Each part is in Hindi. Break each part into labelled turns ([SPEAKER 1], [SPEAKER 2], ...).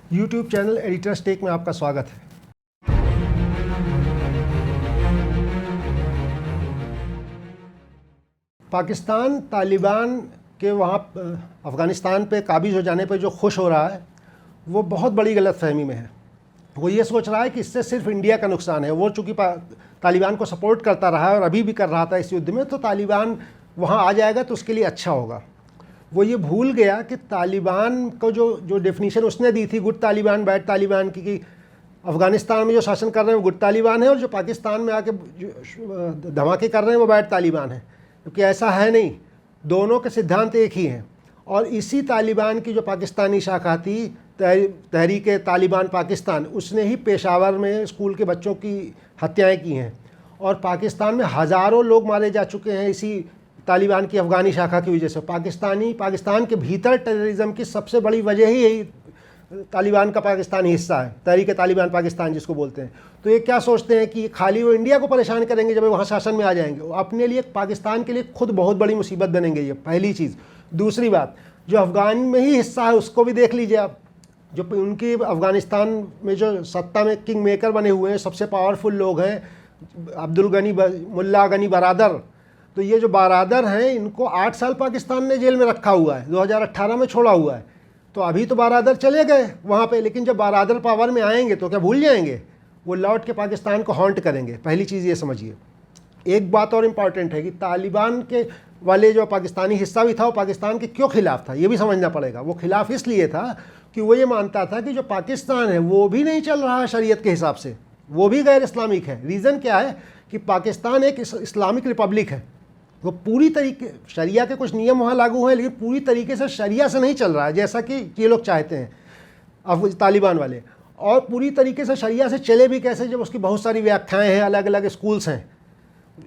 [SPEAKER 1] YouTube चैनल एडिटर्स टेक में आपका स्वागत है। पाकिस्तान तालिबान के वहाँ अफ़गानिस्तान पे काबिज़ हो जाने पे जो खुश हो रहा है वो बहुत बड़ी गलतफहमी में है। वो ये सोच रहा है कि इससे सिर्फ इंडिया का नुकसान है। वो चूँकि तालिबान को सपोर्ट करता रहा है और अभी भी कर रहा था इस युद्ध में, तो तालिबान वहाँ आ जाएगा तो उसके लिए अच्छा होगा। वो ये भूल गया कि तालिबान को जो डेफिनीशन उसने दी थी गुड तालिबान बैड तालिबान की, कि अफ़गानिस्तान में जो शासन कर रहे हैं वो गुड तालिबान है और जो पाकिस्तान में आके धमाके कर रहे हैं वो बैड तालिबान है, क्योंकि ऐसा है नहीं। दोनों के सिद्धांत एक ही हैं। और इसी तालिबान की जो पाकिस्तानी शाखा थी तहरीक तालिबान पाकिस्तान, उसने ही पेशावर में स्कूल के बच्चों की हत्याएं की हैं और पाकिस्तान में हज़ारों लोग मारे जा चुके हैं इसी तालिबान की अफ़गानी शाखा की वजह से। पाकिस्तान के भीतर टेररिज्म की सबसे बड़ी वजह ही यही तालिबान का पाकिस्तानी हिस्सा है, तहरीक तालिबान पाकिस्तान जिसको बोलते हैं। तो ये क्या सोचते हैं कि खाली वो इंडिया को परेशान करेंगे जब वहाँ शासन में आ जाएंगे, वो अपने लिए पाकिस्तान के लिए खुद बहुत बड़ी मुसीबत बनेंगे। ये पहली चीज़। दूसरी बात, जो अफ़गान में ही हिस्सा है उसको भी देख लीजिए आप। जो उनकी अफ़गानिस्तान में जो सत्ता में किंग मेकर बने हुए हैं, सबसे पावरफुल लोग हैं अब्दुल गनी मुल्ला गनी बरादर। तो ये जो बारादर हैं इनको 8 साल पाकिस्तान ने जेल में रखा हुआ है, 2018 में छोड़ा हुआ है। तो अभी तो बारादर चले गए वहाँ पे, लेकिन जब बारादर पावर में आएंगे तो क्या भूल जाएंगे? वो लौट के पाकिस्तान को हॉन्ट करेंगे। पहली चीज़ ये समझिए। एक बात और इम्पॉर्टेंट है कि तालिबान के वाले जो पाकिस्तानी हिस्सा भी था वो पाकिस्तान के क्यों खिलाफ था, ये भी समझना पड़ेगा। वो खिलाफ इसलिए था कि वो ये मानता था कि जो पाकिस्तान है वो भी नहीं चल रहा है शरीयत के हिसाब से, वो भी गैर इस्लामिक है। रीज़न क्या है कि पाकिस्तान एक इस्लामिक रिपब्लिक है। वो पूरी तरीके शरिया के कुछ नियम वहाँ लागू हैं, लेकिन पूरी तरीके से शरिया से नहीं चल रहा है जैसा कि ये लोग चाहते हैं अब तालिबान वाले। और पूरी तरीके से शरिया से चले भी कैसे, जब उसकी बहुत सारी व्याख्याएं हैं, अलग अलग स्कूल्स हैं,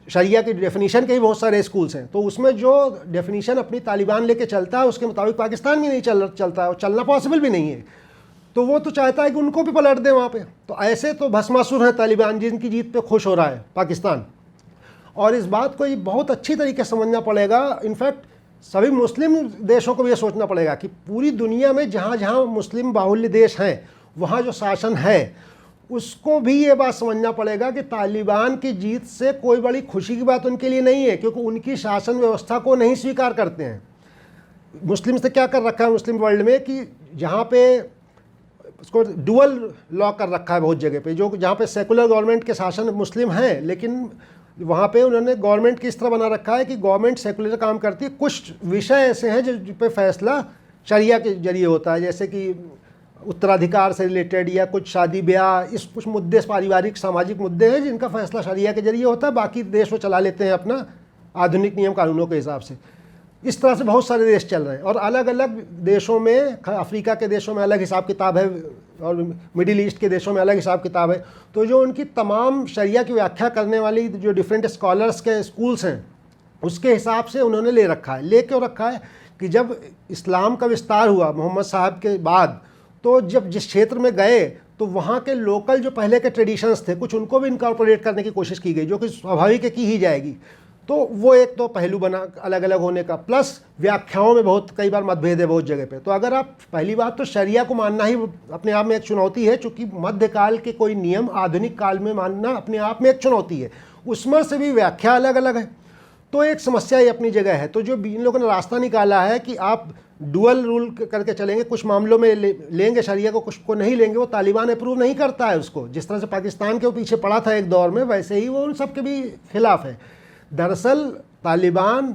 [SPEAKER 1] शरिया की डेफिनीशन के ही बहुत सारे स्कूल्स हैं। तो उसमें जो डेफिनीशन अपनी तालिबान लेके चलता है उसके मुताबिक पाकिस्तान में नहीं चलता है और चलना पॉसिबल भी नहीं है। तो वो तो चाहता है कि उनको भी पलट दें वहाँ पे। तो ऐसे तो भस्मासुर है तालिबान, जिनकी जीत पे खुश हो रहा है पाकिस्तान। और इस बात को ये बहुत अच्छी तरीके से समझना पड़ेगा। इनफैक्ट सभी मुस्लिम देशों को भी ये सोचना पड़ेगा कि पूरी दुनिया में जहाँ जहाँ मुस्लिम बाहुल्य देश हैं वहाँ जो शासन है उसको भी ये बात समझना पड़ेगा कि तालिबान की जीत से कोई बड़ी खुशी की बात उनके लिए नहीं है, क्योंकि उनकी शासन व्यवस्था को नहीं स्वीकार करते हैं। मुस्लिम से क्या कर रखा है मुस्लिम वर्ल्ड में कि जहाँ पे उसको डुअल लॉ कर रखा है बहुत जगह पे, जो जहाँ पे सेकुलर गवर्नमेंट के शासन मुस्लिम हैं, लेकिन वहाँ पे उन्होंने गवर्नमेंट की इस तरह बना रखा है कि गवर्नमेंट सेकुलर काम करती है। कुछ विषय ऐसे हैं जिन पे फैसला शरिया के जरिए होता है, जैसे कि उत्तराधिकार से रिलेटेड या कुछ शादी ब्याह, इस कुछ मुद्दे पारिवारिक सामाजिक मुद्दे हैं जिनका फैसला शरिया के जरिए होता है। बाकी देश वो चला लेते हैं अपना आधुनिक नियम कानूनों के हिसाब से। इस तरह से बहुत सारे देश चल रहे हैं और अलग अलग देशों में, अफ्रीका के देशों में अलग हिसाब किताब है और मिडिल ईस्ट के देशों में अलग हिसाब किताब है। तो जो उनकी तमाम शरिया की व्याख्या करने वाली जो डिफरेंट स्कॉलर्स के स्कूल्स हैं उसके हिसाब से उन्होंने ले रखा है। ले क्यों रखा है कि जब इस्लाम का विस्तार हुआ मोहम्मद साहब के बाद, तो जब जिस क्षेत्र में गए तो वहाँ के लोकल जो पहले के ट्रेडिशंस थे कुछ उनको भी इनकॉर्पोरेट करने की कोशिश की गई, जो कि स्वाभाविक है की ही जाएगी। तो वो एक तो पहलू बना अलग अलग होने का, प्लस व्याख्याओं में बहुत कई बार मतभेद है बहुत जगह पे। तो अगर आप पहली बात तो शरिया को मानना ही अपने आप में एक चुनौती है, चूँकि मध्यकाल के कोई नियम आधुनिक काल में मानना अपने आप में एक चुनौती है। उसमें से भी व्याख्या अलग अलग है, तो एक समस्या ही अपनी जगह है। तो जो इन लोगों ने रास्ता निकाला है कि आप डुअल रूल करके चलेंगे, कुछ मामलों में लेंगे शरिया को, कुछ को नहीं लेंगे, वो तालिबान अप्रूव नहीं करता है उसको। जिस तरह से पाकिस्तान के पीछे पड़ा था एक दौर में, वैसे ही वो उन सब के भी खिलाफ है। दरअसल तालिबान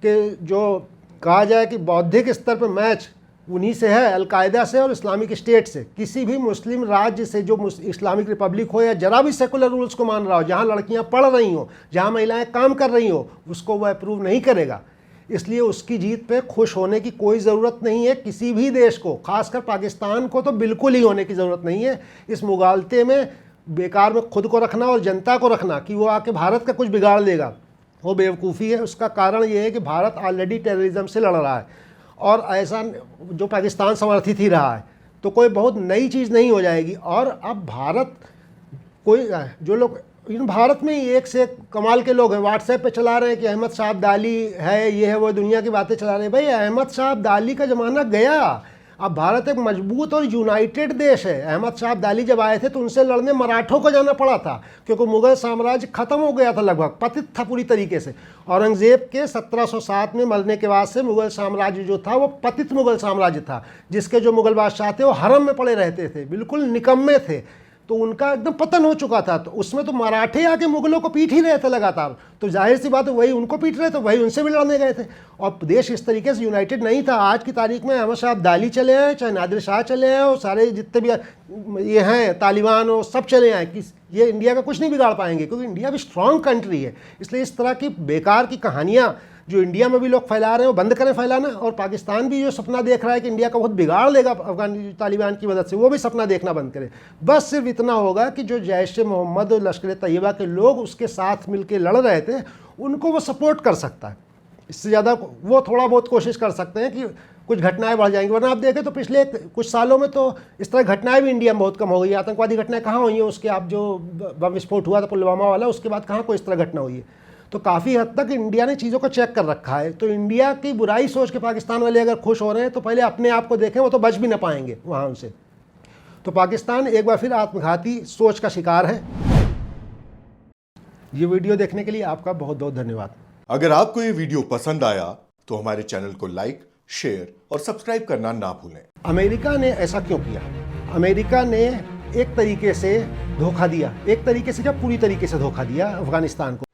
[SPEAKER 1] के जो कहा जाए कि बौद्धिक स्तर पर मैच उन्हीं से है, अलकायदा से और इस्लामिक स्टेट से। किसी भी मुस्लिम राज्य से जो इस्लामिक रिपब्लिक हो या जरा भी सेकुलर रूल्स को मान रहा हो, जहाँ लड़कियाँ पढ़ रही हो, जहाँ महिलाएं काम कर रही हो, उसको वह अप्रूव नहीं करेगा। इसलिए उसकी जीत पे खुश होने की कोई ज़रूरत नहीं है किसी भी देश को, खासकर पाकिस्तान को तो बिल्कुल ही होने की ज़रूरत नहीं है। इस मुगालते में बेकार में खुद को रखना और जनता को रखना कि वो आके भारत का कुछ बिगाड़ देगा, वो बेवकूफ़ी है। उसका कारण ये है कि भारत ऑलरेडी टेररिज्म से लड़ रहा है और ऐसा जो पाकिस्तान समर्थित ही रहा है, तो कोई बहुत नई चीज़ नहीं हो जाएगी। और अब भारत कोई जो लोग इन भारत में ही एक से एक कमाल के लोग हैं, व्हाट्सएप पे चला रहे हैं कि अहमद शाह अब्दाली है, ये है वो, दुनिया की बातें चला रहे हैं। भाई अहमद शाह अब्दाली का ज़माना गया। अब भारत एक मजबूत और यूनाइटेड देश है। अहमद शाह अब्दाली जब आए थे तो उनसे लड़ने मराठों को जाना पड़ा था, क्योंकि मुग़ल साम्राज्य ख़त्म हो गया था, लगभग पतित था पूरी तरीके से। औरंगज़ेब के 1707 में मरने के बाद से मुग़ल साम्राज्य जो था वो पतित मुग़ल साम्राज्य था, जिसके जो मुग़ल बादशाह थे वो हरम में पड़े रहते थे, बिल्कुल निकम्मे थे, तो उनका एकदम पतन हो चुका था। तो उसमें तो मराठे आके मुगलों को पीट ही रहे थे लगातार, तो जाहिर सी बात है वही उनको पीट रहे थे, वही उनसे भी लड़ने गए थे, और देश इस तरीके से यूनाइटेड नहीं था। आज की तारीख में अहमद शाह अब्दाली चले आए, चाहे नादिर शाह चले आए, और सारे जितने भी ये हैं तालिबान और सब चले आए, कि ये इंडिया का कुछ नहीं बिगाड़ पाएंगे, क्योंकि इंडिया भी स्ट्रॉन्ग कंट्री है। इसलिए इस तरह की बेकार की कहानियाँ जो इंडिया में भी लोग फैला रहे हैं वो बंद करें फैलाना, और पाकिस्तान भी जो सपना देख रहा है कि इंडिया का बहुत बिगाड़ लेगा अफगान तालिबान की मदद से, वो भी सपना देखना बंद करे। बस सिर्फ इतना होगा कि जो जैश ए मोहम्मद और लश्कर तैयबा के लोग उसके साथ मिलकर लड़ रहे थे उनको वो सपोर्ट कर सकता है, इससे ज़्यादा वो थोड़ा बहुत कोशिश कर सकते हैं कि कुछ घटनाएं बढ़ जाएंगी। वरना आप देखें तो पिछले कुछ सालों में तो इस तरह घटनाएं भी इंडिया में बहुत कम हो गई। आतंकवादी घटनाएं कहाँ हुई हैं, उसके आप जो बम विस्फोट हुआ था पुलवामा वाला, उसके बाद कहाँ कोई इस तरह घटना हुई है। तो काफ़ी हद तक इंडिया ने चीज़ों को चेक कर रखा है। तो इंडिया की बुराई सोच के पाकिस्तान वाले अगर खुश हो रहे हैं तो पहले अपने आप को देखें, वो तो बच भी ना पाएंगे वहाँ उनसे। तो पाकिस्तान एक बार फिर आत्मघाती सोच का शिकार है। ये वीडियो देखने के लिए आपका बहुत बहुत धन्यवाद।
[SPEAKER 2] अगर आपको ये वीडियो पसंद आया तो हमारे चैनल को लाइक, शेयर और सब्सक्राइब करना ना भूलें।
[SPEAKER 1] अमेरिका ने ऐसा क्यों किया? अमेरिका ने एक तरीके से धोखा दिया, एक तरीके से क्या पूरी तरीके से धोखा दिया अफगानिस्तान को।